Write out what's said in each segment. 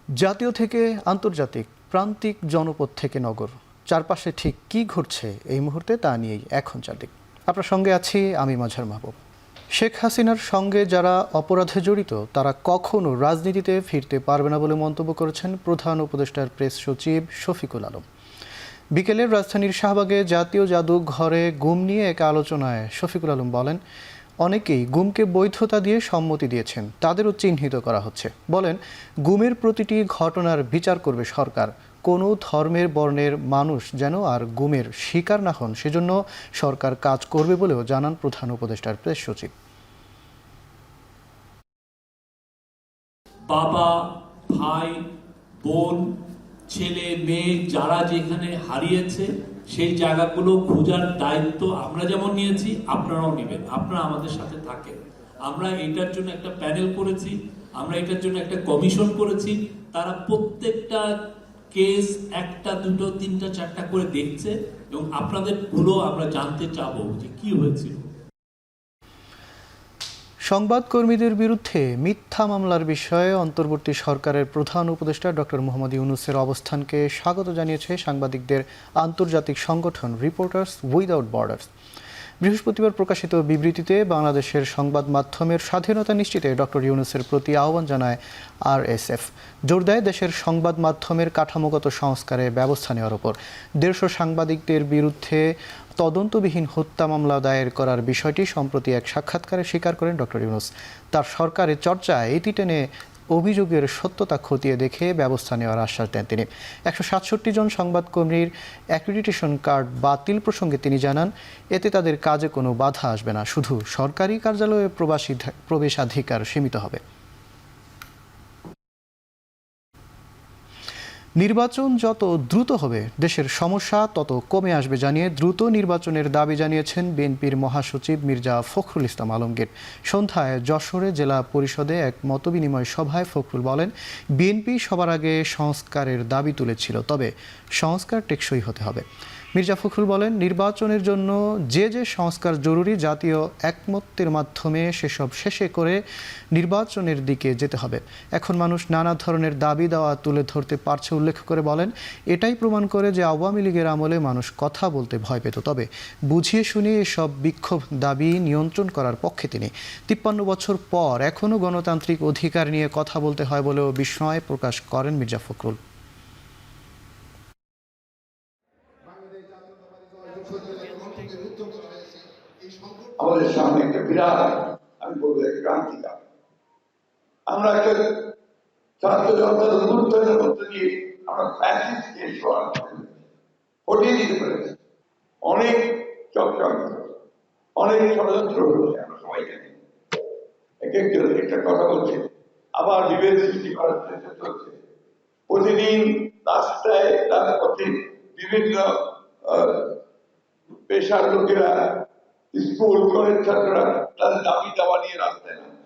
জাতীয় থেকে আন্তর্জাতিক, প্রান্তিক জনপদ থেকে নগর, চারপাশে ঠিক কী ঘটছে এই মুহূর্তে তা নিয়েই এখন চারদিক। আপনার সঙ্গে আছি আমি মাজহার মাহবুব। শেখ হাসিনার সঙ্গে যারা অপরাধে জড়িত তারা কখনো রাজনীতিতে ফিরতে পারবে না বলে মন্তব্য করেছেন প্রধান উপদেষ্টার প্রেস সচিব শফিকুল আলম। বিকেলে রাজধানীর শাহবাগে জাতীয় জাদুঘরে গুম নিয়ে এক আলোচনায় শফিকুল আলম বলেন, অনেকেই গুমকে বৈধতা দিয়ে সম্মতি দিয়েছেন, তাদেরও চিহ্নিত করা হচ্ছে। বলেন, গুমের প্রতিটি ঘটনার বিচার করবে সরকার। কোনো ধর্মের বর্ণের মানুষ যেন আর গুমের শিকার না হন, সেজন্য সরকার কাজ করবে বলেও জানান প্রধান উপদেষ্টার প্রেস সচিব। বাবা, ভাই, বোন, ছেলে, মেয়ে যারা যেখানে হারিয়েছে সেই জায়গাগুলো খোঁজার দায়িত্ব আমরা যেমন নিয়েছি, আপনারাও নেবেন। আপনারা আমাদের সাথে থাকেন। আমরা এটার জন্য একটা প্যানেল করেছি, আমরা এটার জন্য একটা কমিশন করেছি। তারা প্রত্যেকটা কেস একটা, দুটো, তিনটা, চারটা করে দেখছে এবং আপনাদের গুলো আমরা জানতে চাবো যে কি হয়েছিল। সংবাদকর্মীদের বিরুদ্ধে মিথ্যা মামলার বিষয়ে অন্তর্বর্তী সরকারের প্রধান উপদেষ্টা ডক্টর মোহাম্মদ ইউনূসের অবস্থানকে স্বাগত জানিয়েছে সাংবাদিকদের আন্তর্জাতিক সংগঠন রিপোর্টার্স উইদাউট বর্ডার্স। বৃহস্পতিবার প্রকাশিত বিবৃতিতে বাংলাদেশের সংবাদ মাধ্যমের স্বাধীনতা নিশ্চিতে ডক্টর ইউনূসের প্রতি আহ্বান জানায় RSF। জোর দেয় দেশের সংবাদ মাধ্যমের কাঠামোগত সংস্কারে ব্যবস্থা নেওয়ার ওপর। 150 সাংবাদিকদের বিরুদ্ধে তদন্তবিহীন হত্যা মামলা দায়ের করার বিষয়টি সম্প্রতি এক সাক্ষাৎকারে স্বীকার করেন ডক্টর ইউনূস। তার সরকারের চর্চায় এটি টেনে অভিযোগের সত্যতা খতিয়ে দেখে ব্যবস্থা নেওয়ার আশ্বাস দেন তিনি। 167 জন সংবাদকর্মীর অ্যাক্রিডিটেশন কার্ড বাতিল প্রসঙ্গে তিনি জানান, এতে তাদের কাজে কোনো বাধা আসবে না, শুধু সরকারি কার্যালয়ে প্রবেশাধিকার সীমিত হবে। নির্বাচন যত দ্রুত হবে দেশের সমস্যা তত কমে আসবে জানিয়ে দ্রুত নির্বাচনের দাবি জানিয়েছেন বিএনপির মহাসচিব মির্জা ফখরুল ইসলাম আলমগীর। সন্ধ্যায় যশোরে জেলা পরিষদে এক মতবিনিময় সভায় ফখরুল বলেন, বিএনপি সবার আগে সংস্কারের দাবি তুলেছিল, তবে সংস্কার টেকসই হতে হবে। মির্জা ফখরুল বলেন, নির্বাচনের জন্য যে যে সংস্কার জরুরি জাতীয় একমত্যের মাধ্যমে সেসব শেষে করে নির্বাচনের দিকে যেতে হবে। এখন মানুষ নানা ধরনের দাবি দাওয়া তুলে ধরতে পারছে উল্লেখ করে বলেন, এটাই প্রমাণ করে যে আওয়ামী লীগের আমলে মানুষ কথা বলতে ভয় পেত, তবে বুঝিয়ে শুনিয়ে এসব বিক্ষোভ দাবি নিয়ন্ত্রণ করার পক্ষে তিনি। 53 বছর পর এখনও গণতান্ত্রিক অধিকার নিয়ে কথা বলতে হয় বলেও বিস্ময় প্রকাশ করেন মির্জা ফখরুল। আমাদের সামনে একটা বিরাট, আমি বলবো ক্রান্তিকাল। আমরা একটা ছাত্র জনতার উন্নয়নের মধ্যে দিয়ে আমরা ফ্যাসিস্টকে হটিয়ে দিতে পেরেছি। অনেক চক্রান্ত, অনেক ষড়যন্ত্র হচ্ছে, আমরা সবাই জানি। এক একজন একটা কথা বলছে, আবার বিভেদ সৃষ্টি করার চেষ্টা চলছে। প্রতিদিন রাস্তায় রাজপথে বিভিন্ন পেশার লোকেরা, স্কুল কলেজ ছাত্ররা তাদের দাবি দাওয়া নিয়ে রাস্তায় নামে।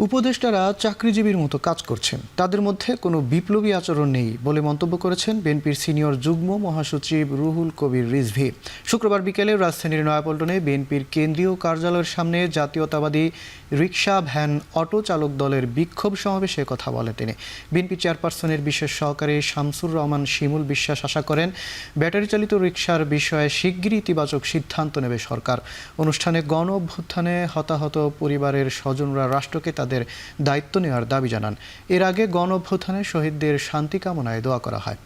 উপদেষ্টারা চাকরিজীবীর মতো কাজ করছেন, তাদের মধ্যে কোনো বিপ্লবী আচরণ নেই বলে মন্তব্য করেছেন বিএনপির সিনিয়র যুগ্ম মহাসচিব রুহুল কবির রিজভী। শুক্রবার বিকেলে রাজধানীর নয়াপল্টনে বিএনপির কেন্দ্রীয় কার্যালয়ের সামনে জাতীয়তাবাদী রিকশা, ভ্যান, অটো চালক দলের বিক্ষোভ সমাবেশে কথা বলেন তিনি। বিএনপি চেয়ারপারসনের বিশেষ সহকারী শামসুর রহমান শিমুল বিশ্বাস আশা করেন, ব্যাটারি চালিত রিকশার বিষয়ে শিগগিরই ইতিবাচক সিদ্ধান্ত নেবে সরকার। অনুষ্ঠানে গণ অভ্যুত্থানে হতাহত পরিবারের স্বজনরা রাষ্ট্রকে তাদের দায়িত্ব নেওয়ার দাবি জানান। এর আগে গণ অভ্যুত্থানে শহীদদের শান্তি কামনায় দোয়া করা হয়।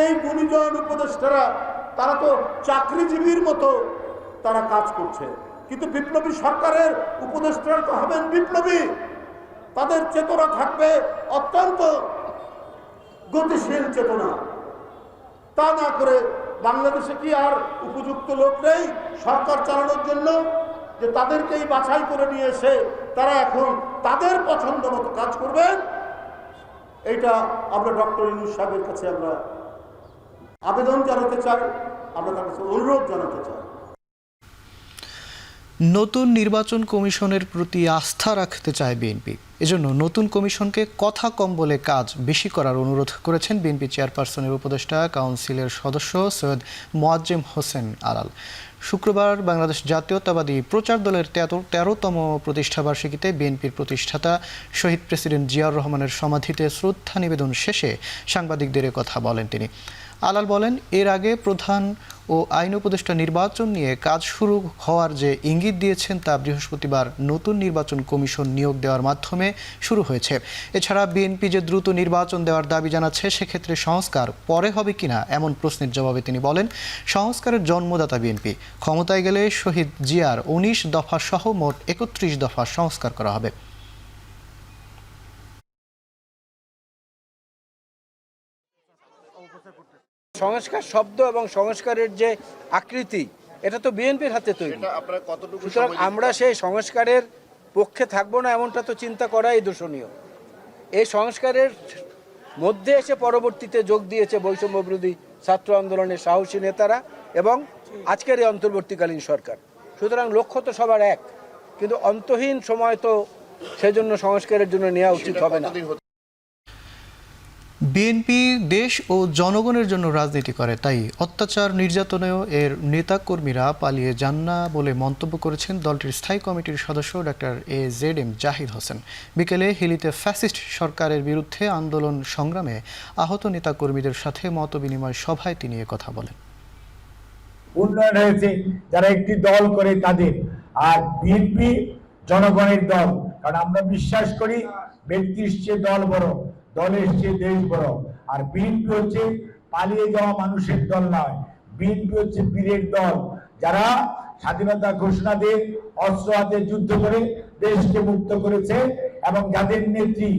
এই গুণীজন উপদেষ্টারা তারা তো চাকরিজীবীর মতো তারা কাজ করছে, কিন্তু বিপ্লবী সরকারের উপদেষ্টারা তো হবেন বিপ্লবী। তাদের চেতনা থাকবে অত্যন্ত গতিশীল চেতনা। তা না করে বাংলাদেশে কি আর উপযুক্ত লোক নেই সরকার চালানোর জন্য, যে তাদেরকেই বাছাই করে নিয়ে এসে তারা এখন তাদের পছন্দ মতো কাজ করবেন? এইটা আমরা ডক্টর ইউনূস সাহেবের কাছে আমরা আবেদন জানাতে চাই, আমরা তার কাছে অনুরোধ জানাতে চাই। নতুন নির্বাচন কমিশনের প্রতি আস্থা রাখতে চায় বিএনপি। এজন্য নতুন কমিশনকে কথা কম বলে কাজ বেশি করার অনুরোধ করেছেন বিএনপি চেয়ারপারসনের উপদেষ্টা কাউন্সিলের সদস্য সৈয়দ মোয়াজ্জেম হোসেন আলাল। শুক্রবার বাংলাদেশ জাতীয়তাবাদী প্রচার দলের ১৩তম প্রতিষ্ঠাবার্ষিকীতে বিএনপির প্রতিষ্ঠাতা শহীদ প্রেসিডেন্ট জিয়াউর রহমানের সমাধিতে শ্রদ্ধা নিবেদন শেষে সাংবাদিকদের কথা বলেন তিনি। আলাল বলেন, এর আগে প্রধান ও আইন উপদেষ্টা নির্বাচন নিয়ে কাজ শুরু হওয়ার যে ইঙ্গিত দিয়েছেন তা বৃহস্পতিবার নতুন নির্বাচন কমিশন নিয়োগ দেওয়ার মাধ্যমে শুরু হয়েছে। এছাড়া বিএনপি যে দ্রুত নির্বাচন দেওয়ার দাবি জানাচ্ছে, সেক্ষেত্রে সংস্কার পরে হবে কিনা এমন প্রশ্নের জবাবে তিনি বলেন, সংস্কারের জন্মদাতা বিএনপি, ক্ষমতায় গেলে শহীদ জিয়ার ১৯ দফা সহ মোট ৩১ দফা সংস্কার করা হবে। সংস্কার শব্দ এবং সংস্কারের যে আকৃতি, এটা তো বিএনপির হাতে তৈরি। সুতরাং আমরা সেই সংস্কারের পক্ষে থাকবো না এমনটা তো চিন্তা করাই দূষণীয়। এই সংস্কারের মধ্যে এসে পরবর্তীতে যোগ দিয়েছে বৈষম্য বিরোধী ছাত্র আন্দোলনের সাহসী নেতারা এবং আজকের এই অন্তর্বর্তীকালীন সরকার। সুতরাং লক্ষ্য তো সবার এক, কিন্তু অন্তহীন সময় তো সেজন্য সংস্কারের জন্য নেওয়া উচিত হবে না। বিএনপি দেশ ও জনগণের জন্য রাজনীতি করে, তাই অত্যাচার নির্যাতনেও এর নেতাকর্মীরা পালিয়ে যান না বলে মন্তব্য করেছেন দলটির স্থায়ী কমিটির সদস্য ডক্টর AZM জাহিদ হোসেন। বিকেলে হিলিতে ফ্যাসিস্ট সরকারের বিরুদ্ধে আন্দোলন সংগ্রামে আহত নেতাকর্মীদের সাথে মতবিনিময় সভায় তিনি কথা বলেন। উন্নয়ন হয়েছে যারা একটি দল করে তাদের, আর বিএনপি জনগণের দল। কারণ আমরা বিশ্বাস করি ব্যক্তির চেয়ে দল বড়, দলের চেয়ে দেশ বড়। আর বিএনপি হচ্ছে পালিয়ে যাওয়া মানুষের দল নয়, বিএনপি হচ্ছে বীরের দল, যারা স্বাধীনতা ঘোষণা দিয়ে অস্ত্র হাতে যুদ্ধ করে দেশকে মুক্ত করেছে এবং যাদের নেত্রী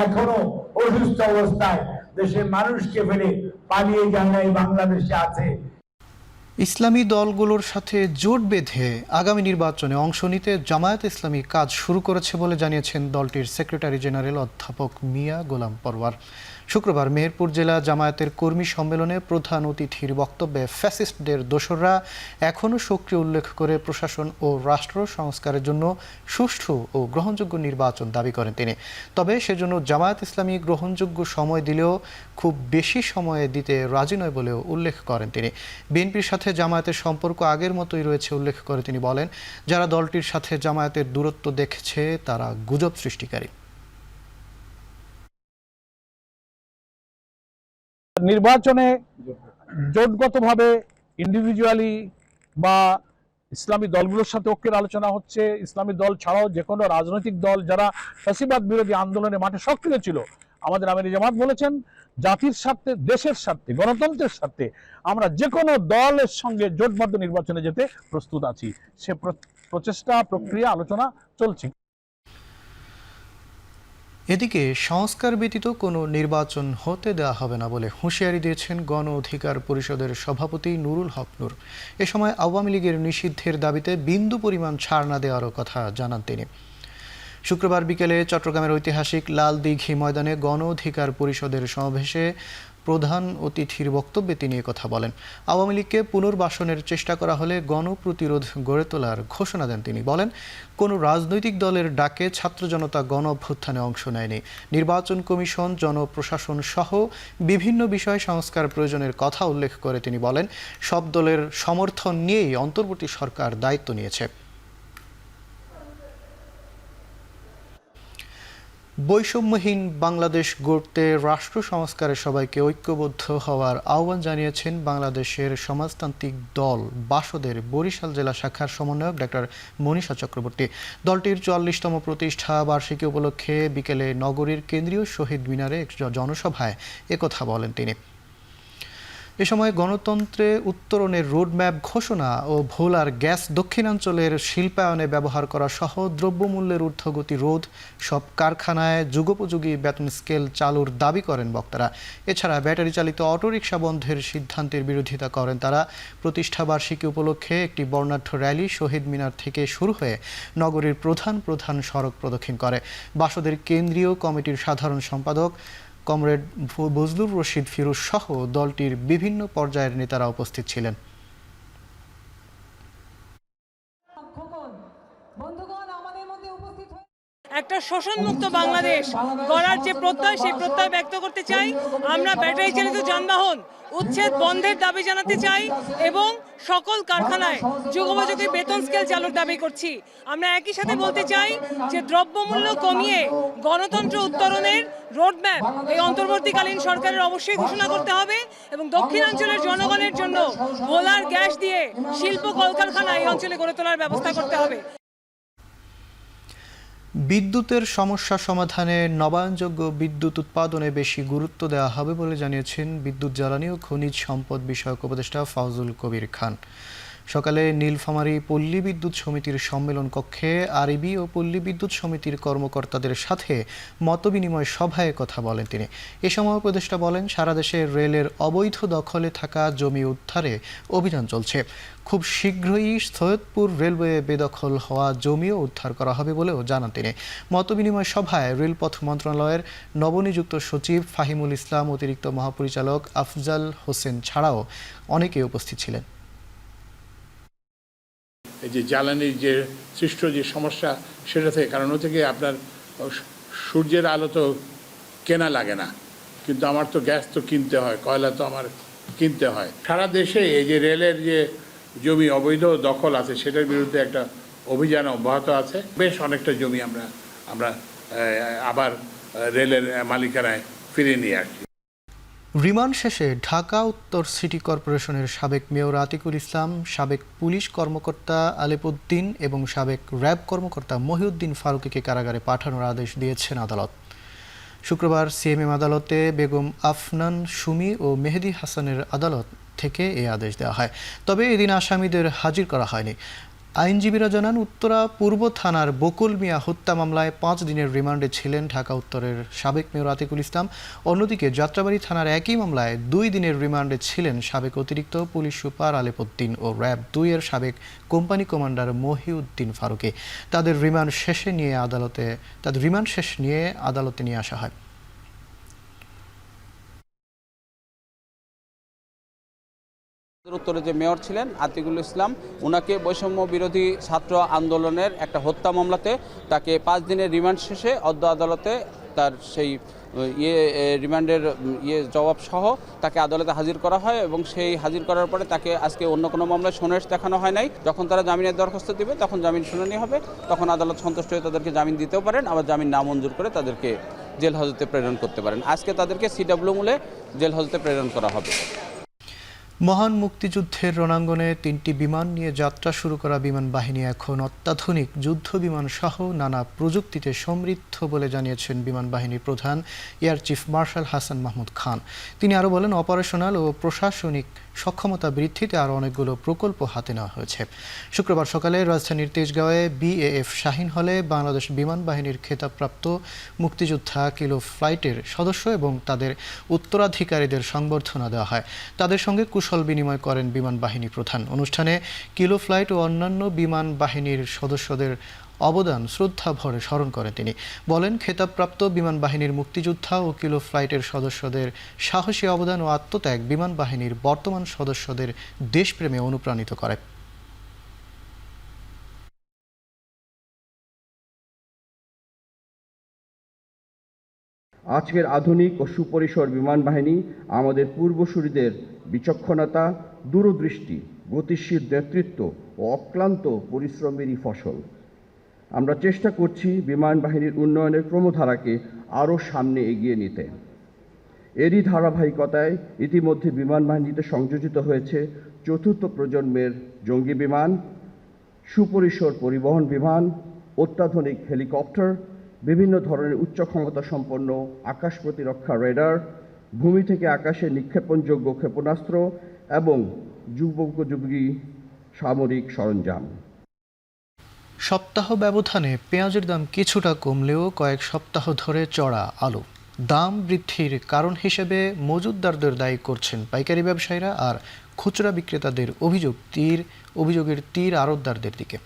এখনো অসুস্থ অবস্থায় দেশের মানুষকে ফেলে পালিয়ে যান নাই বাংলাদেশে আছে। ইসলামী দলগুলোর সাথে জোট বেঁধে আগামী নির্বাচনে অংশ নিতে জামায়াত ইসলামী কাজ শুরু করেছে বলে জানিয়েছেন দলটির সেক্রেটারি জেনারেল অধ্যাপক মিয়া গোলাম পরওয়ার। শুক্রবার মেহেরপুর জেলা জামায়াতের কর্মী সম্মেলনে প্রধান অতিথির বক্তব্যে ফ্যাসিস্টদের দোসররা এখনও সক্রিয় উল্লেখ করে প্রশাসন ও রাষ্ট্র সংস্কারের জন্য সুষ্ঠু ও গ্রহণযোগ্য নির্বাচন দাবি করেন তিনি। তবে সেজন্য জামায়াত ইসলামী গ্রহণযোগ্য সময় দিলেও খুব বেশি সময়ে দিতে রাজি নয় বলেও উল্লেখ করেন তিনি। বিএনপির সাথে জামায়াতের সম্পর্ক আগের মতোই রয়েছে উল্লেখ করে তিনি বলেন, যারা দলটির সাথে জামায়াতের দূরত্ব দেখছে তারা গুজব সৃষ্টিকারী। নির্বাচনে জোটগতভাবে ইন্ডিভিজুয়ালি বা ইসলামী দলগুলোর সাথে ঐক্যের আলোচনা হচ্ছে। ইসলামী দল ছাড়াও যে কোনো রাজনৈতিক দল যারা ফ্যাসিবাদ বিরোধী আন্দোলনে মাঠে সক্রিয় ছিল, আমাদের আমির জামাত বলেছেন জাতির স্বার্থে, দেশের স্বার্থে, গণতন্ত্রের স্বার্থে আমরা যে কোনো দলের সঙ্গে জোটবদ্ধ নির্বাচনে যেতে প্রস্তুত আছি। সে প্রচেষ্টা, প্রক্রিয়া, আলোচনা চলছে। এদিকে সংস্কার ব্যতীত কোনো নির্বাচন হতে দেওয়া হবে না বলে হুঁশিয়ারি দিয়েছেন গণ অধিকার পরিষদের সভাপতি নুরুল হক নূর। এ সময় আওয়ামী লীগের নিষিদ্ধের দাবিতে বিন্দু পরিমাণ ছাড় না দেওয়ারও কথা জানান তিনি। শুক্রবার বিকেলে চট্টগ্রামের ঐতিহাসিক লাল দিঘি ময়দানে গণ অধিকার পরিষদের সমাবেশে প্রধান অতিথির বক্তব্যে তিনি কথা বলেন। আওয়ামী লীগকে পুনর্বাসনের চেষ্টা করা হলে গণপ্রতিরোধ গড়ে তোলার ঘোষণা দেন তিনি। বলেন, কোনো রাজনৈতিক দলের ডাকে ছাত্র জনতা গণ অভ্যুত্থানে অংশ নেয়নি। নির্বাচন কমিশন, জনপ্রশাসন সহ বিভিন্ন বিষয় সংস্কার প্রয়োজনের কথা উল্লেখ করে তিনি বলেন, সব দলের সমর্থন নিয়েই অন্তর্বর্তী সরকার দায়িত্ব নিয়েছে। বৈষম্যহীন বাংলাদেশ গড়তে রাষ্ট্র সংস্কারে সবাইকে ঐক্যবদ্ধ হওয়ার আহ্বান জানিয়েছেন বাংলাদেশের সমাজতান্ত্রিক দল বাসদের বরিশাল জেলা শাখার সমন্বয়ক ডক্টর মনীষা চক্রবর্তী। দলটির ৪৪তম প্রতিষ্ঠা বার্ষিকী উপলক্ষে বিকেলে নগরীর কেন্দ্রীয় শহীদ মিনারে এক জনসভায় একথা বলেন তিনি। এ সময় গণতন্ত্রে উত্তরণের রোডম্যাপ ঘোষণা ও ভোলার গ্যাস দক্ষিণাঞ্চলের শিল্পায়নে ব্যবহার করা সহ দ্রব্যমূল্যের ঊর্ধ্বগতি রোধ, সব কারখানায় যুগোপযোগী বেতন স্কেল চালুর দাবি করেন বক্তারা। এছাড়া ব্যাটারি চালিত অটোরিকশা বন্ধের সিদ্ধান্তের বিরোধিতা করেন তারা। প্রতিষ্ঠাবার্ষিকী উপলক্ষে একটি বর্ণাঢ্য র্যালি শহীদ মিনার থেকে শুরু হয়ে নগরীর প্রধান সড়ক প্রদক্ষিণ করে। বাসদের কেন্দ্রীয় কমিটির সাধারণ সম্পাদক কমরেড বজলুর রশিদ ফিরোজ সহ দলটির বিভিন্ন পর্যায়ের নেতারা উপস্থিত ছিলেন। একটা শোষণমুক্ত বাংলাদেশ গড়ার যে প্রত্যয়, সেই প্রত্যয় ব্যক্ত করতে চাই। আমরা ব্যাটারি চালিত যানবাহন উচ্ছেদ বন্ধের দাবি জানাতে চাই এবং সকল কারখানায় যুগোপযোগী বেতন স্কেল চালুর দাবি করছি। আমরা একই সাথে বলতে চাই যে দ্রব্যমূল্য কমিয়ে গণতন্ত্র উত্তরণের রোডম্যাপ এই অন্তর্বর্তীকালীন সরকারের অবশ্যই ঘোষণা করতে হবে এবং দক্ষিণাঞ্চলের জনগণের জন্য ভোলার গ্যাস দিয়ে শিল্প কলকারখানা এই অঞ্চলে গড়ে তোলার ব্যবস্থা করতে হবে। বিদ্যুতের সমস্যা সমাধানে নবায়নযোগ্য বিদ্যুৎ উৎপাদনে বেশি গুরুত্ব দেওয়া হবে বলে জানিয়েছেন বিদ্যুৎ জ্বালানি ও খনিজ সম্পদ বিষয়ক উপদেষ্টা ফাউজুল কবির খান। সকালে নীলফামারী পল্লী বিদ্যুৎ সমিতির সম্মেলন কক্ষে আরবি ও পল্লী বিদ্যুৎ সমিতির কর্মকর্তাদের সাথে মতবিনিময় সভায় কথা বলেন তিনি। এ সময় উপদেষ্টা বলেন, সারা দেশে রেলের অবৈধ দখলে থাকা জমি উদ্ধারে অভিযান চলছে। খুব শীঘ্রই সৈয়দপুর রেলওয়ে বেদখল হওয়া জমিও উদ্ধার করা হবে বলেও জানান তিনি। মতবিনিময় সভায় রেলপথ মন্ত্রণালয়ের নবনিযুক্ত সচিব ফাহিমুল ইসলাম, অতিরিক্ত মহাপরিচালক আফজাল হোসেন ছাড়াও অনেকে উপস্থিত ছিলেন। এই যে জ্বালানির যে সৃষ্ট যে সমস্যা, সেটা থেকে কারণ হচ্ছে কি আপনার সূর্যের আলো তো কেনা লাগে না, কিন্তু আমার তো গ্যাস তো কিনতে হয়, কয়লা তো আমার কিনতে হয়। সারা দেশে এই যে রেলের যে জমি অবৈধ দখল আছে সেটার বিরুদ্ধে একটা অভিযান অব্যাহত আছে। বেশ অনেকটা জমি আমরা আবার রেলের মালিকানায় ফিরিয়ে নিয়ে আসছি। রিমান্ড শেষে ঢাকা উত্তর সিটি কর্পোরেশনের সাবেক মেয়র আতিকুল ইসলাম, সাবেক পুলিশ কর্মকর্তা আলেপুদ্দিন এবং সাবেক র্যাব কর্মকর্তা মহিউদ্দিন ফারুকীকে কারাগারে পাঠানোর আদেশ দিয়েছেন আদালত। শুক্রবার সিএমএম আদালতে বেগম আফনান সুমি ও মেহেদি হাসানের আদালত থেকে এই আদেশ দেওয়া হয়। তবে এদিন আসামিদের হাজির করা হয়নি। আইনজীবীরা জানান, উত্তরা পূর্ব থানার বকুল মিয়া হত্যা মামলায় 5 দিনের রিমান্ডে ছিলেন ঢাকা উত্তরের সাবেক মেয়র আতিকুল ইসলাম। অন্যদিকে যাত্রাবাড়ী থানার একই মামলায় 2 দিনের রিমান্ডে ছিলেন সাবেক অতিরিক্ত পুলিশ সুপার আলেপুদ্দিন ও র্যাব 2 এর সাবেক কোম্পানি কমান্ডার মহিউদ্দিন ফারুকী। তাদের রিমান্ড শেষ নিয়ে আদালতে নিয়ে আসা হয়। উত্তরে যে মেয়র ছিলেন আতিকুল ইসলাম, ওনাকে বৈষম্য বিরোধী ছাত্র আন্দোলনের একটা হত্যা মামলাতে তাকে 5 দিনের রিমান্ড শেষে অদ্য আদালতে তার সেই রিমান্ডের জবাব সহ তাকে আদালতে হাজির করা হয় এবং সেই হাজির করার পরে তাকে আজকে অন্য কোনো মামলায় সুনাস দেখানো হয় নাই। যখন তারা জামিনের দরখাস্ত দিবে তখন জামিন শুনানি হবে, তখন আদালত সন্তুষ্ট হয়ে তাদেরকে জামিন দিতেও পারেন, আবার জামিন না মঞ্জুর করে তাদেরকে জেল হাজতে প্রেরণ করতে পারেন। আজকে তাদেরকে সিডব্লিউ মূলে জেল হাজতে প্রেরণ করা হবে। মহান মুক্তিযুদ্ধের রণাঙ্গনে 3টি বিমান নিয়ে যাত্রা শুরু করা বিমান বাহিনী এখন অত্যাধুনিক যুদ্ধ বিমান সহ নানা প্রযুক্তিতে সমৃদ্ধ বলে জানিয়েছেন বিমান বাহিনীর প্রধান air chief marshal Hasan Mahmud Khan. তিনি আরও বলেন, অপারেশনাল ও প্রশাসনিক সক্ষমতা বৃদ্ধিতে আরও অনেকগুলো প্রকল্প হাতে নেওয়া হয়েছে। শুক্রবার সকালে রাজধানীর তেজগাঁওয়ে বিএএফ শাহীন হলে বাংলাদেশ বিমান বাহিনীর খেতাবপ্রাপ্ত মুক্তিযোদ্ধা কিলো ফ্লাইটের সদস্য এবং তাদের উত্তরাধিকারীদের সংবর্ধনা দেওয়া হয়। তাদের সঙ্গে কুশল বিনিময় করেন বিমান বাহিনী প্রধান। অনুষ্ঠানে কিলো ফ্লাইট ও অন্যান্য বিমান বাহিনীর সদস্যদের অবদান শ্রদ্ধা ভরে স্মরণ করেন তিনি। বলেন, খেতাবপ্রাপ্ত বিমান বাহিনীর মুক্তিযোদ্ধা ও কিলো ফ্লাইটের সদস্যদের সাহসী অবদান ও আত্মত্যাগ বিমান বাহিনীর বর্তমান সদস্যদের দেশপ্রেমে অনুপ্রাণিত করে। আজকের আধুনিক ও সুপরিসর বিমান বাহিনী আমাদের পূর্বসূরিদের বিচক্ষণতা, দূরদৃষ্টি, গতিশীল নেতৃত্ব ও অক্লান্ত পরিশ্রমেরই ফসল। আমরা চেষ্টা করছি বিমান বাহিনীর উন্নয়নের ক্রমধারাকে আরও সামনে এগিয়ে নিতে। এরই ধারাবাহিকতায় ইতিমধ্যে বিমান বাহিনীতে সংযোজিত হয়েছে 4র্থ প্রজন্মের জঙ্গি বিমান, সুপরিসর পরিবহন বিমান, অত্যাধুনিক হেলিকপ্টার, বিভিন্ন ধরনের উচ্চ ক্ষমতা সম্পন্ন আকাশ প্রতিরক্ষা রেডার, ভূমি থেকে আকাশে নিক্ষেপণযোগ্য ক্ষেপণাস্ত্র এবং যুগোপযোগী সামরিক সরঞ্জাম। সপ্তাহ ব্যবধানে পেঁয়াজের দাম কিছুটা কমলেও কয়েক সপ্তাহ ধরে চড়া আলু। দাম বৃদ্ধির কারণ হিসেবে মজুতদারদের দায়ী করছেন পাইকারি ব্যবসায়ীরা আর খুচরা বিক্রেতাদের অভিযোগের তীর আড়তদারদের দিকে।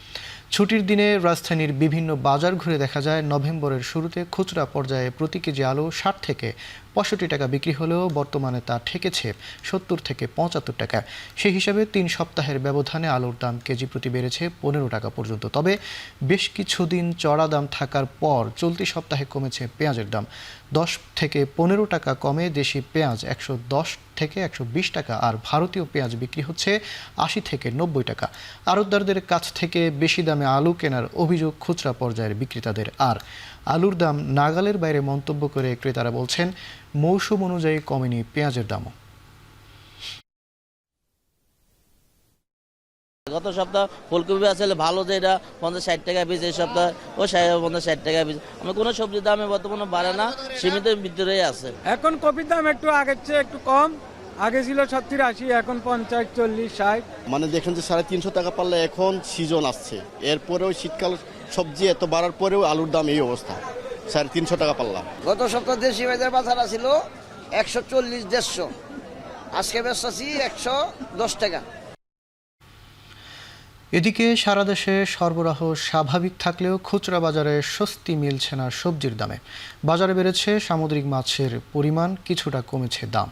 ছুটির দিনে রাজধানীর বিভিন্ন বাজার ঘুরে দেখা যায় নভেম্বরের শুরুতে খুচরা পর্যায়ে প্রতি কেজি আলু ৬০ থেকে ৬৫ টাকা বিক্রি হলেও বর্তমানে তা ঠেকেছে ৭০ থেকে ৭৫ টাকা। সেই হিসাবে ৩ সপ্তাহের ব্যবধানে আলুর দাম কেজি প্রতি বেড়েছে ১৫ টাকা পর্যন্ত। তবে বেশ কিছুদিন চড়া দাম থাকার পর চলতি সপ্তাহে কমেছে পেঁয়াজের দাম। ১০ থেকে ১৫ টাকা কমে দেশি পেঁয়াজ ১১০ থেকে ১২০ টাকা, আর ভারতীয় পেঁয়াজ বিক্রি হচ্ছে ৮০ থেকে ৯০ টাকা। আড়তদারদের কাছ থেকে বেশি দামে আলু কেনার অভিযোগ খুচরা পর্যায়ের বিক্রেতাদের। আর আলুর দাম নাগালের বাইরে মন্তব্য করে ক্রেতারা বলছেন, মৌসুম অনুযায়ী কমেনি পেঁয়াজের দামও। গত সপ্তাহ ফুলকপি আসলে ভালো, যে এটা ৫০-৬০ টাকা পিস, এই সপ্তাহ ও ৫০-৬০ টাকা পিস। আমরা কোনো সবজির দামে বর্তমানে বাড়ে না, সীমিত ভিতরেই আছে। এখন কপির দাম একটু আগের চেয়ে একটু কম, আগে ছিল ৭০-৮০, এখন ৫০, ৪০, ৬০। মানে দেখেন যে ৩৫০ টাকা পারলে এখন সিজন আসছে, এরপরেও শীতকাল সবজি এত বাড়ার পরেও আলুর দাম এই অবস্থা, ৩৫০ টাকা পারলাম। গত সপ্তাহ দেশি বাজার বাজার ছিল ১৪০-১৫০, আজকে বেচছি ১১০ টাকা। এদিকে সারা দেশে সরবরাহ স্বাভাবিক থাকলেও খুচরা বাজারে স্বস্তি মিলছে না সবজির দামে। বাজারে বেড়েছে সামুদ্রিক মাছের পরিমাণ, কিছুটা কমেছে দাম।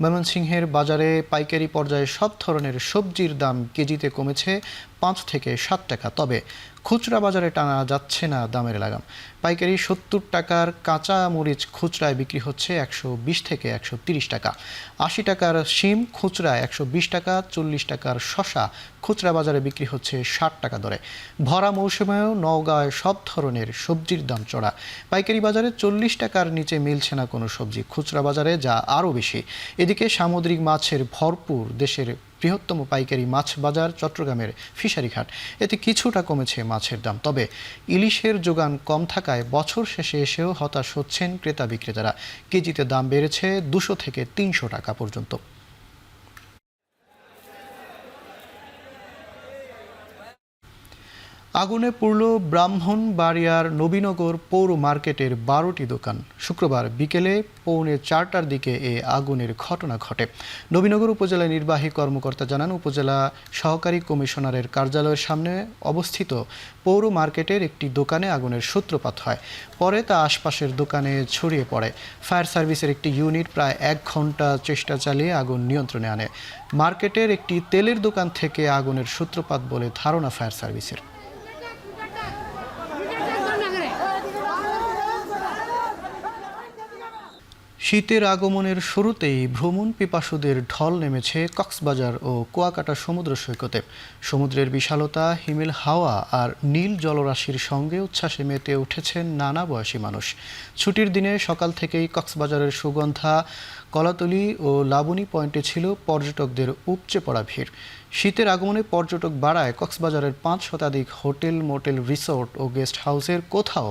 ময়মনসিংহের বাজারে পাইকারি পর্যায়ে সব ধরনের সবজির দাম কেজিতে কমেছে ৫ থেকে ৭ টাকা। তবে খুচরা বাজারে টানা যাচ্ছে না দামের লাগাম। পাইকারি ৭০ টাকার কাঁচা মরিচ খুচরায় বিক্রি হচ্ছে ১২০ থেকে ১৩০ টাকা। ৮০ টাকার শিম খুচরায় ১২০ টাকা, ৪০ টাকার শসা খুচরা বাজারে বিক্রি হচ্ছে ৬০ টাকা দরে। ভরা মৌসুমেও নওগাঁয় সব ধরনের সবজির দাম চড়া। পাইকারি বাজারে ৪০ টাকার নিচে মিলছে না কোনো সবজি, খুচরা বাজারে যা আরও বেশি। এদিকে সামুদ্রিক মাছের ভরপুর দেশের বৃহত্তম পাইকারি মাছ বাজার চট্টগ্রামের ফিশারি ঘাট, এতে কিছুটা কমেছে মাছের দাম। তবে ইলিশের যোগান কম থাকায় বছর শেষে এসেও হতাশ হচ্ছেন ক্রেতা বিক্রেতারা। কেজিতে দাম বেড়েছে ২০০ থেকে ৩০০ টাকা পর্যন্ত। আগুনে পুড়ল ব্রাহ্মণবাড়িয়ার নবীনগর পৌর মার্কেটের ১২টি দোকান। শুক্রবার বিকেলে ৪:৩০টার দিকে এ আগুনের ঘটনা ঘটে। নবীনগর উপজেলা নির্বাহী কর্মকর্তা জানান, উপজেলা সহকারী কমিশনারের কার্যালয়ের সামনে অবস্থিত পৌর মার্কেটের একটি দোকানে আগুনের সূত্রপাত হয়। পরে তা আশপাশের দোকানে ছড়িয়ে পড়ে। ফায়ার সার্ভিসের একটি ইউনিট প্রায় ১ ঘন্টা চেষ্টা চালিয়ে আগুন নিয়ন্ত্রণে আনে। মার্কেটের একটি তেলের দোকান থেকে আগুনের সূত্রপাত বলে ধারণা ফায়ার সার্ভিসের। শীতের আগমনের শুরুতেই ভ্রমণ পিপাসুদের ঢল নেমেছে কক্সবাজার ও কুয়াকাটা সমুদ্র সৈকতে। সমুদ্রের বিশালতা, হিমেল হাওয়া আর নীল জলরাশির সঙ্গে উচ্ছ্বাসে মেতে উঠেছেন নানা বয়সী মানুষ। ছুটির দিনে সকাল থেকেই কক্সবাজারের সুগন্ধা, কলাতলি ও লাবণী পয়েন্টে ছিল পর্যটকদের উপচে পড়া ভিড়। শীতের আগমনে পর্যটক বাড়ায় কক্সবাজারের ৫ শতাধিক হোটেল, মোটেল, রিসোর্ট ও গেস্ট হাউসের কোথাও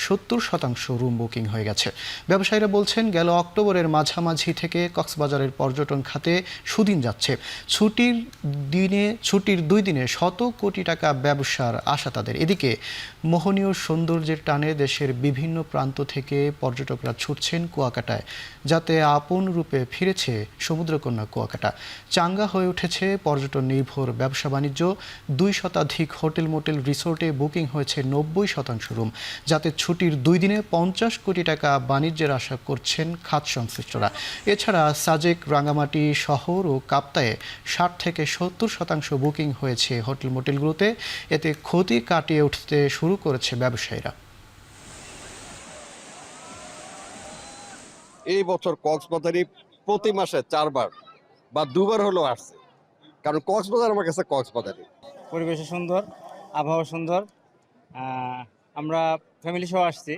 ৭০% রুম বুকিং হয়ে গেছে। ব্যবসায়ীরা বলছেন, গেল অক্টোবরের মাঝামাঝি থেকে কক্সবাজারের পর্যটন খাতে সুদিন যাচ্ছে। ছুটির ২ দিনে শত কোটি টাকা ব্যবসার আশা তাদের। এদিকে মোহনীয় সৌন্দর্যের টানে দেশের বিভিন্ন প্রান্ত থেকে পর্যটকরা ছুটছেন কুয়াকাটায়, যাতে আপন রূপে ফিরেছে সমুদ্রকন্যা কুয়াকাটা। চাঙ্গা হয়ে উঠেছে পর্যটন নির্ভর ব্যবসা বাণিজ্য। ২ শতাধিক হোটেল, মোটেল, রিসোর্টে বুকিং হয়েছে ৯০% রুম, যাতে ছুটির ২ দিনে ৫০ কোটি টাকা বাণিজ্যের আশা করছেন খাত সংশ্লিষ্টরা। এছাড়া সাজেক, রাঙ্গামাটি শহর ও কাপ্তায়ে ৬০ থেকে ৭০% বুকিং হয়েছে হোটেল, মোটেলগুলোতে। এতে ক্ষতি কাটিয়ে উঠতে শুরু করেছে ব্যবসায়ীরা। এই বছর কক্সবাজারে প্রতি মাসে ৪ বার বা ২ বার হলেও আসছে, কারণ কক্সবাজার আমার কাছে কক্সবাজারে পরিবেশ সুন্দর, আবহাওয়া সুন্দর, আমরা ফ্যামিলি সহ আসছি।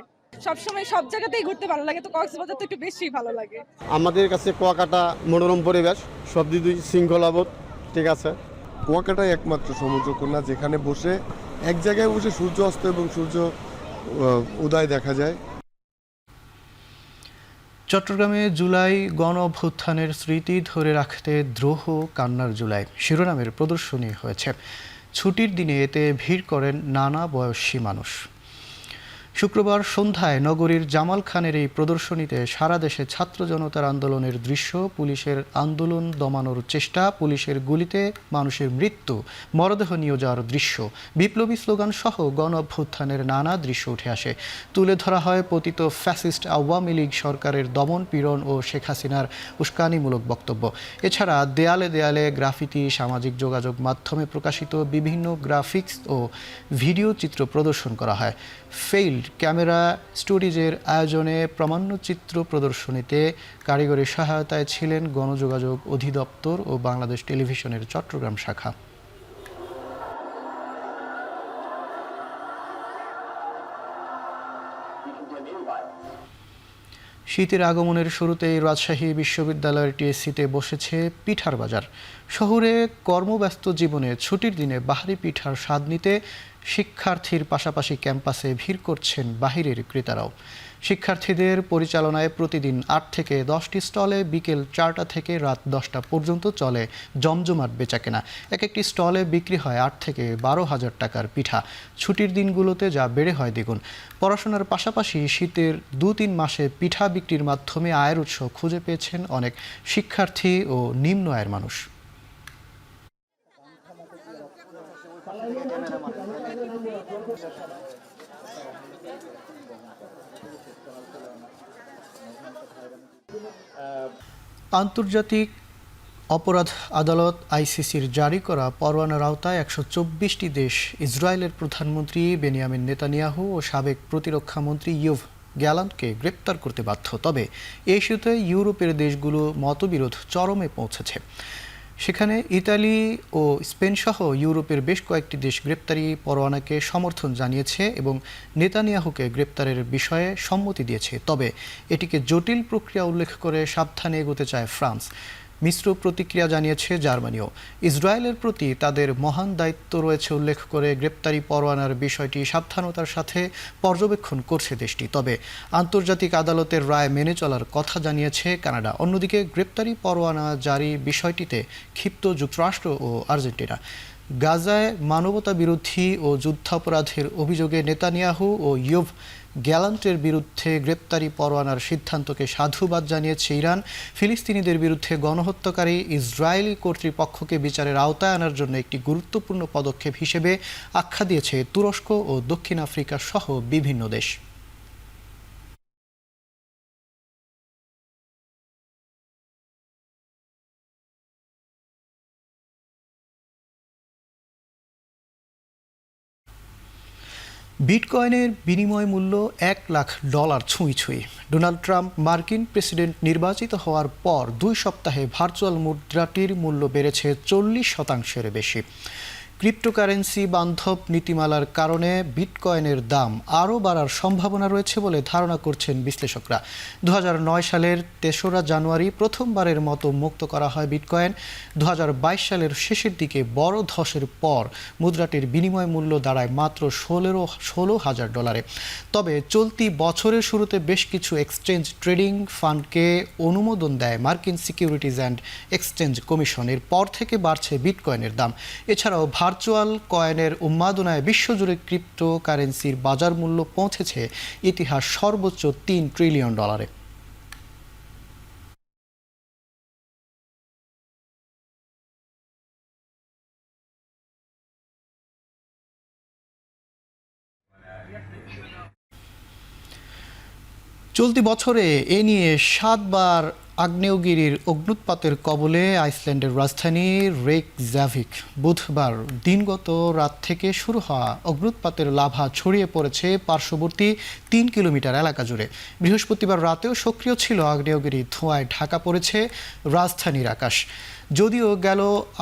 সবসময় সব জায়গাতেই ঘুরতে ভালো লাগে, তো কক্সবাজার তো একটু বেশি ভালো লাগে। আমাদের কাছে কুয়াকাটা মনোরম পরিবেশ, সব দুই শৃঙ্খলাবোধ ঠিক আছে। কুয়াকাটাই একমাত্র সমুদ্রকন্যা যেখানে বসে এক জায়গায় বসে সূর্য অস্ত এবং সূর্য উদয় দেখা যায়। চট্টগ্রামে জুলাই গণ অভ্যুত্থানের স্মৃতি ধরে রাখতে দ্রোহ কান্নার জুলাই শিরোনামের প্রদর্শনী হয়েছে। ছুটির দিনে এতে ভিড় করেন নানা বয়সী মানুষ। শুক্রবার সন্ধ্যায় নগরীর জামাল খানের এই প্রদর্শনীতে সারা দেশে ছাত্র জনতার আন্দোলনের দৃশ্য, পুলিশের আন্দোলন দমানোর চেষ্টা, পুলিশের গুলিতে মানুষের মৃত্যু, মরদেহ নিয়ে যাওয়ার দৃশ্য, বিপ্লবী স্লোগান সহ গণ অভ্যুত্থানের নানা দৃশ্য উঠে আসে। তুলে ধরা হয় পতিত ফ্যাসিস্ট আওয়ামী লীগ সরকারের দমন পীড়ন ও শেখ হাসিনার উস্কানিমূলক বক্তব্য। এছাড়া দেয়ালে দেয়ালে গ্রাফিতি, সামাজিক যোগাযোগ মাধ্যমে প্রকাশিত বিভিন্ন গ্রাফিক্স ও ভিডিও চিত্র প্রদর্শন করা হয়। ফেইল্ড ক্যামেরা স্টোরিজের আয়োজনে প্রামাণ্যচিত্র প্রদর্শনীতে কারিগরি সহায়তায় ছিলেন গণযোগাযোগ অধিদপ্তর ও বাংলাদেশ টেলিভিশনের চট্টগ্রাম শাখা। শীতের আগমনের শুরুতেই রাজশাহী বিশ্ববিদ্যালয়ের টিএসসিতে বসেছে পিঠার বাজার। শহরে কর্মব্যস্ত জীবনে ছুটির দিনে বাহারি পিঠার স্বাদ নিতে শিক্ষার্থীর পাশাপাশি ক্যাম্পাসে ভিড় করছেন বাহিরের ক্রেতারাও। শিক্ষার্থীদের পরিচালনায় প্রতিদিন 8 থেকে 10টি স্টলে বিকেল 4টা থেকে রাত 10টা পর্যন্ত চলে জমজমাট বেচাকেনা। এক একটি স্টলে বিক্রি হয় 8 থেকে 12,000 টাকার পিঠা। ছুটির দিনগুলোতে যা বেড়ে হয় দ্বিগুণ। পড়াশোনার পাশাপাশি শীতের 2-3 মাসে পিঠা বিক্রির মাধ্যমে আয়ের উৎস খুঁজে পেয়েছেন অনেক শিক্ষার্থী ও নিম্ন আয়ের মানুষ। আন্তর্জাতিক অপরাধ আদালত আইসিসির জারি করা পরোয়ানার আওতায় 124টি দেশ ইসরায়েলের প্রধানমন্ত্রী বেনিয়ামিন নেতানিয়াহু ও সাবেক প্রতিরক্ষা মন্ত্রী ইয়োভ গ্যালান্টকে গ্রেপ্তার করতে বাধ্য। তবে এই ইস্যুতে ইউরোপের দেশগুলো মতবিরোধ চরমে পৌঁছেছে। সেখানে ইতালি ও স্পেন সহ ইউরোপের বেশ কয়েকটি দেশ গ্রেপ্তারি পরোয়ানাকে সমর্থন জানিয়েছে এবং নেতানিয়াহুকে গ্রেপ্তারের বিষয়ে সম্মতি দিয়েছে। তবে এটিকে জটিল প্রক্রিয়া উল্লেখ করে সাবধানে এগোতে চায় ফ্রান্স। মিশ্র প্রতিক্রিয়া জানিয়েছে জার্মানিও। ইসরায়েলের প্রতি তাদের মহান দায়িত্ব রয়েছে উল্লেখ করে গ্রেপ্তারি পরোয়ানার বিষয়টি সাবধানতার সাথে পর্যবেক্ষণ করছে দেশটি। তবে আন্তর্জাতিক আদালতের রায় মেনে চলার কথা জানিয়েছে কানাডা। অন্যদিকে গ্রেপ্তারি পরোয়ানা জারি বিষয়টিতে ক্ষিপ্ত যুক্তরাষ্ট্র ও আর্জেন্টিনা। গাজায় মানবতা বিরোধী ও যুদ্ধাপরাধের অভিযোগে নেতানিয়াহু ও ইয়োভ গ্যালান্টের বিরুদ্ধে গ্রেপ্তারি পরোয়ানার সিদ্ধান্তকে সাধুবাদ জানিয়েছে ইরান। ফিলিস্তিনিদের বিরুদ্ধে গণহত্যাকারী ইসরায়েলি কর্তৃপক্ষকে বিচারের আওতায় আনার জন্য একটি গুরুত্বপূর্ণ পদক্ষেপ হিসেবে আখ্যা দিয়েছে তুরস্ক ও দক্ষিণ আফ্রিকা সহ বিভিন্ন দেশ। বিটকয়েনের বিনিময় মূল্য $1,00,000 ছুঁই ছুঁই। ডোনাল্ড ট্রাম্প মার্কিন প্রেসিডেন্ট নির্বাচিত হওয়ার পর 2 সপ্তাহে ভার্চুয়াল মুদ্রাটির মূল্য বেড়েছে 40% বেশি। ক্রিপ্টোকারেন্সি বান্ধব নীতিমালার কারণে বিটকয়েনের দাম আরও বাড়ার সম্ভাবনা রয়েছে বলে ধারণা করছেন বিশ্লেষকরা। 2009 সালের 3রা জানুয়ারি প্রথমবারের মতো মুক্ত করা হয় বিটকয়েন। 2022 সালের শেষের দিকে বড় ধসের পর মুদ্রাটির বিনিময় মূল্য দাঁড়ায় মাত্র $16,000। তবে চলতি বছরের শুরুতে বেশ কিছু এক্সচেঞ্জ ট্রেডিং ফান্ডকে অনুমোদন দেয় মার্কিন সিকিউরিটিজ অ্যান্ড এক্সচেঞ্জ কমিশন। এর পর থেকে বাড়ছে বিটকয়েনের দাম। এছাড়াও ভার্চুয়াল কয়েনের উন্মাদনায় বিশ্বজুড়ে ক্রিপ্টোকারেন্সির বাজার মূল্য পৌঁছেছে ইতিহাস সর্বোচ্চ $3 ট্রিলিয়ন। চলতি বছরে এ নিয়ে 7 বার আগ্নেয়গিরির অগ্নুৎপাতের কবলে আইসল্যান্ডের রাজধানী রেইকজাভিক। বুধবার দিনগত রাত থেকে শুরু হওয়া অগ্নুৎপাতের লাভা ছড়িয়ে পড়েছে পার্শ্ববর্তী 3 কিলোমিটার এলাকা জুড়ে। বৃহস্পতিবার রাতেও সক্রিয় ছিল আগ্নেয়গিরি, ধোঁয়ায় ঢাকা পড়েছে রাজধানীর আকাশ। যদিও গেল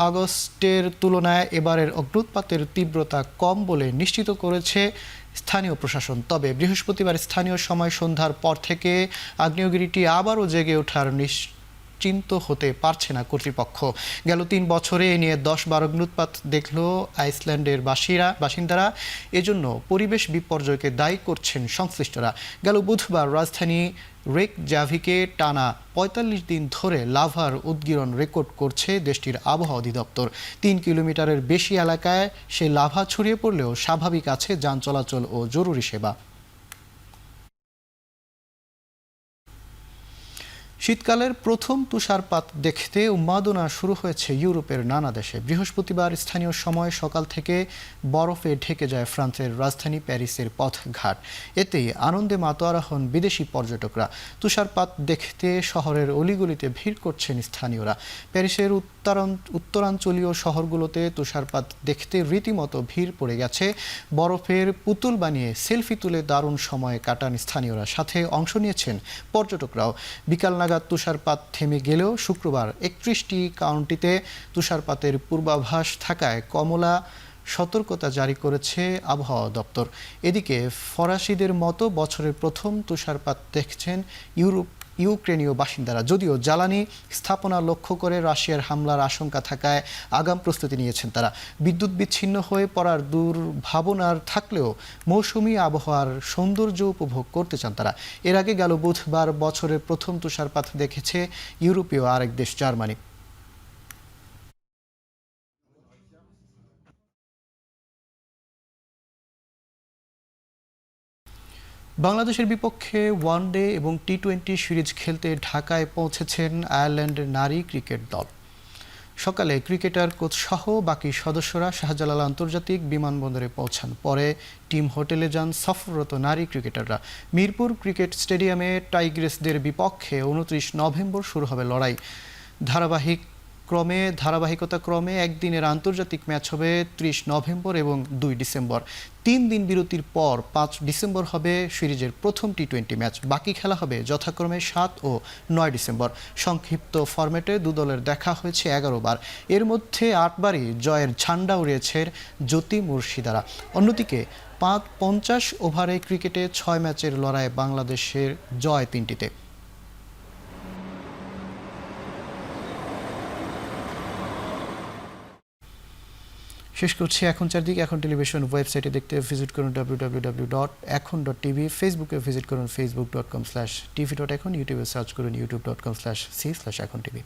আগস্টের তুলনায় এবারের অগ্নুৎপাতের তীব্রতা কম বলে নিশ্চিত করেছে স্থানীয় প্রশাসন। তবে বৃহস্পতিবার স্থানীয় সময় সন্ধ্যার পর থেকে আগ্নেয়গিরিটি আবারও জেগে ওঠার নিশ্চিন্ত হতে পারছে না কর্তৃপক্ষ। গেল 3 বছরে এ নিয়ে 10-12 অগ্নুৎপাত দেখল আইসল্যান্ডের বাসিন্দারা। এজন্য পরিবেশ বিপর্যয়কে দায়ী করছেন সংশ্লিষ্টরা। গেল বুধবার রাজধানী রেইকজাভিকে টানা 45 দিন ধরে লাভার উদগীরণ রেকর্ড করছে দেশটির আবহাওয়া অধিদপ্তর। 3 কিলোমিটারের বেশি এলাকায় সে লাভা ছড়িয়ে পড়লেও স্বাভাবিক আছে যান চলাচল ও জরুরি সেবা। শীতকালের প্রথম তুষারপাত দেখতে উন্মাদনা শুরু হয়েছে ইউরোপের নানা দেশে। বৃহস্পতিবার স্থানীয় সময় সকাল থেকে বরফে ঢেকে যায় ফ্রান্সের রাজধানী প্যারিসের পথঘাট। এতেই আনন্দে মাতোয়ারা হন বিদেশি পর্যটকরা। তুষারপাত দেখতে শহরের অলিগলিতে ভিড় করছেন স্থানীয়রা। প্যারিসের উত্তরাঞ্চলীয় শহরগুলোতে তুষারপাত দেখতে রীতিমতো ভিড় পড়ে গেছে। বরফের পুতুল বানিয়ে সেলফি তুলে দারুণ সময় কাটান স্থানীয়রা, সাথে অংশ নিয়েছেন পর্যটকরাও। বিকাল নাগাদ তুষারপাত থেমে গেলেও শুক্রবার 31টি কাউন্টিতে তুষারপাতের পূর্বাভাস থাকায় কমলা সতর্কতা জারি করেছে আবহাওয়া দপ্তর। এদিকে ফরাসিদের মতো বছরের প্রথম তুষারপাত দেখছেন ইউক্রেনীয় বাসিন্দারা। যদিও জ্বালানি স্থাপনা লক্ষ্য করে রাশিয়ার হামলার আশঙ্কা থাকায় আগাম প্রস্তুতি নিয়েছেন তারা। বিদ্যুৎ বিচ্ছিন্ন হয়ে পড়ার দুর্ভাবনার থাকলেও মৌসুমী আবহাওয়ার সৌন্দর্য উপভোগ করতে চান তারা। এর আগে গেল বুধবার বছরের প্রথম তুষারপাত দেখেছে ইউরোপীয় আরেক দেশ জার্মানি। বাংলাদেশের বিপক্ষে ওয়ানডে এবং টি-20 সিরিজ খেলতে ঢাকায় পৌঁছেছেন আয়ারল্যান্ডের নারী ক্রিকেট দল। সকালে ক্রিকেটার কোচ সহ বাকি সদস্যরা শাহজালাল আন্তর্জাতিক বিমানবন্দরে পৌঁছান। পরে টিম হোটেলে যান সফররত নারী ক্রিকেটাররা। মিরপুর ক্রিকেট স্টেডিয়ামে টাইগ্রেসদের বিপক্ষে 29 নভেম্বর শুরু হবে লড়াই। ধারাবাহিকতা ক্রমে একদিনের আন্তর্জাতিক ম্যাচ হবে 30 নভেম্বর এবং 2 ডিসেম্বর। 3 দিন বিরতির পর 5 ডিসেম্বর হবে সিরিজের প্রথম টি-20 ম্যাচ। বাকি খেলা হবে যথাক্রমে 7 ও 9 ডিসেম্বর। সংক্ষিপ্ত ফরম্যাটে দু দলের দেখা হয়েছে 11 বার। এর মধ্যে 8 বারই জয়ের ঝান্ডা উড়িয়েছে জ্যোতি মুর্শিদারা। অন্যদিকে 50 ওভারে ক্রিকেটে 6 ম্যাচের লড়াইয়ে বাংলাদেশের জয় 3টিতে। শেষ করছি এখন চারদিকে। এখন টেলিভিশন ওয়েবসাইটে দেখতে ভিজিট করুন www.ekhon.tv, ফেসবুকে ভিজিট করুন facebook.com/tv.ekhon, ইউটিউবে সার্চ করুন youtube.com/c/ekhon tv।